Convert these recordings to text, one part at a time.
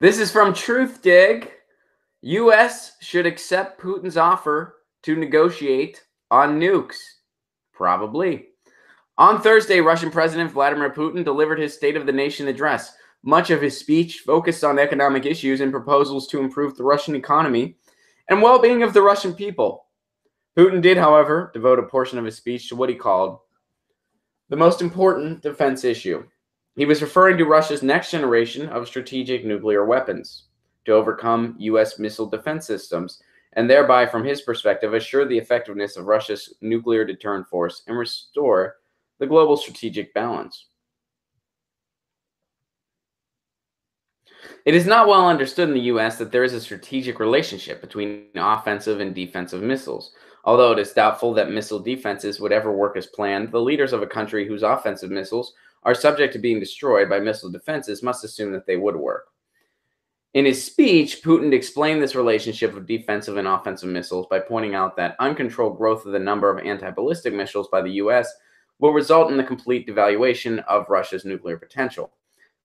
This is from TruthDig. U.S. should accept Putin's offer to negotiate on nukes. Probably. On Thursday, Russian President Vladimir Putin delivered his State of the Nation address. Much of his speech focused on economic issues and proposals to improve the Russian economy and well-being of the Russian people. Putin did, however, devote a portion of his speech to what he called the most important defense issue. He was referring to Russia's next generation of strategic nuclear weapons to overcome U.S. missile defense systems and thereby, from his perspective, assure the effectiveness of Russia's nuclear deterrent force and restore the global strategic balance. It is not well understood in the U.S. that there is a strategic relationship between offensive and defensive missiles. Although it is doubtful that missile defenses would ever work as planned, the leaders of a country whose offensive missiles are subject to being destroyed by missile defenses must assume that they would work. In his speech, Putin explained this relationship of defensive and offensive missiles by pointing out that uncontrolled growth of the number of anti-ballistic missiles by the U.S. will result in the complete devaluation of Russia's nuclear potential.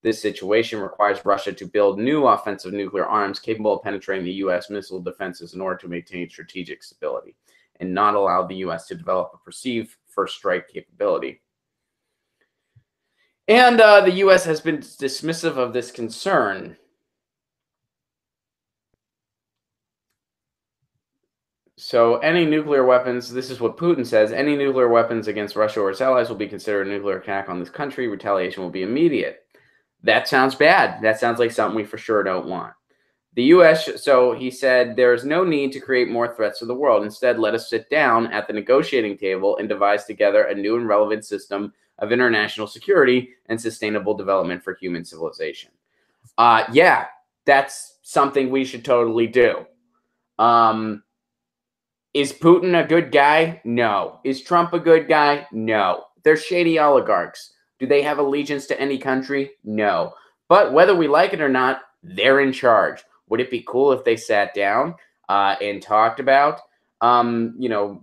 This situation requires Russia to build new offensive nuclear arms capable of penetrating the U.S. missile defenses in order to maintain strategic stability and not allow the U.S. to develop a perceived first strike capability. And the U.S. has been dismissive of this concern. So any nuclear weapons, this is what Putin says, any nuclear weapons against Russia or its allies will be considered a nuclear attack on this country. Retaliation will be immediate. That sounds bad. That sounds like something we for sure don't want. The U.S., so he said, there is no need to create more threats to the world. Instead, let us sit down at the negotiating table and devise together a new and relevant system of international security and sustainable development for human civilization. Yeah, that's something we should totally do. Is Putin a good guy? No. Is Trump a good guy? No. They're shady oligarchs. Do they have allegiance to any country? No. But whether we like it or not, they're in charge. Would it be cool if they sat down and talked about,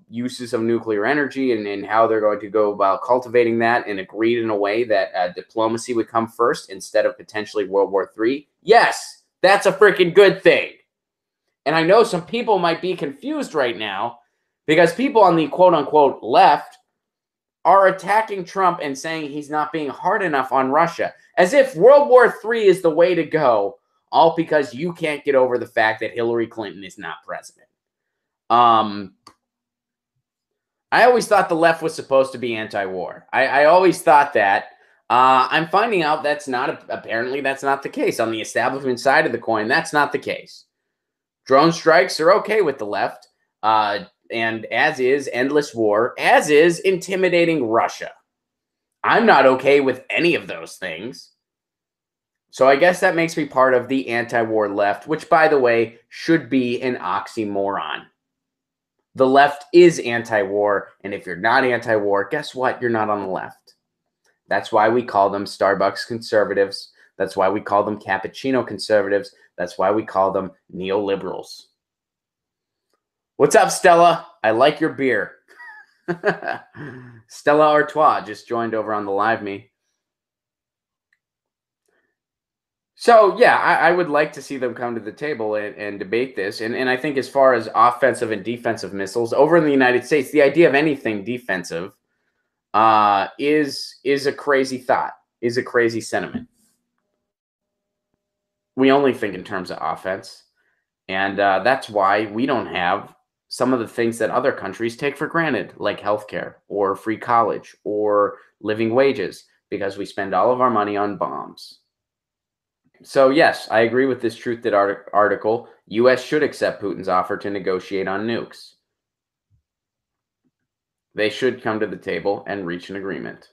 uses of nuclear energy and how they're going to go about cultivating that and agreed in a way that diplomacy would come first instead of potentially World War III? Yes, that's a freaking good thing. And I know some people might be confused right now because people on the quote-unquote left are attacking Trump and saying he's not being hard enough on Russia, as if World War III is the way to go, all because you can't get over the fact that Hillary Clinton is not president. I always thought the left was supposed to be anti-war. I always thought that. I'm finding out apparently that's not the case. On the establishment side of the coin, that's not the case. Drone strikes are okay with the left, and as is endless war, as is intimidating Russia. I'm not okay with any of those things. So I guess that makes me part of the anti-war left, which, by the way, should be an oxymoron. The left is anti-war, and if you're not anti-war, guess what? You're not on the left. That's why we call them Starbucks conservatives. That's why we call them cappuccino conservatives. That's why we call them neoliberals. What's up, Stella? I like your beer. Stella Artois just joined over on the Live Me. So, yeah, I would like to see them come to the table and debate this. And I think as far as offensive and defensive missiles, over in the United States, the idea of anything defensive is a crazy thought, is a crazy sentiment. We only think in terms of offense. And that's why we don't have some of the things that other countries take for granted, like healthcare or free college or living wages, because we spend all of our money on bombs. So, yes, I agree with this Truth Did article. U.S. should accept Putin's offer to negotiate on nukes. They should come to the table and reach an agreement.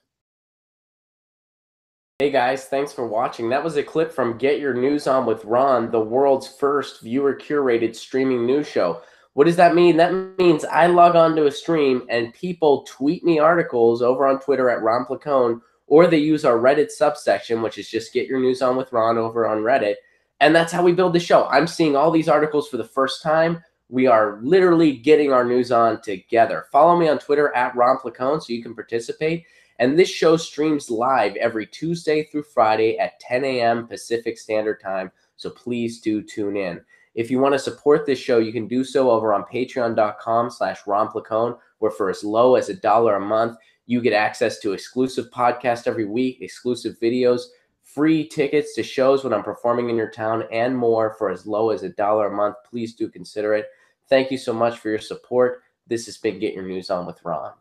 Hey guys, thanks for watching. That was a clip from Get Your News On with Ron, the world's first viewer-curated streaming news show. What does that mean? That means I log on to a stream and people tweet me articles over on Twitter at Ron Placone, or they use our Reddit subsection, which is just Get Your News On with Ron over on Reddit. And that's how we build the show. I'm seeing all these articles for the first time. We are literally getting our news on together. Follow me on Twitter at Ron Placone so you can participate. And this show streams live every Tuesday through Friday at 10 a.m. Pacific Standard Time. So please do tune in. If you want to support this show, you can do so over on patreon.com/Ron Placone, where for as low as $1 a month, you get access to exclusive podcasts every week, exclusive videos, free tickets to shows when I'm performing in your town, and more for as low as $1 a month. Please do consider it. Thank you so much for your support. This has been Get Your News On with Ron.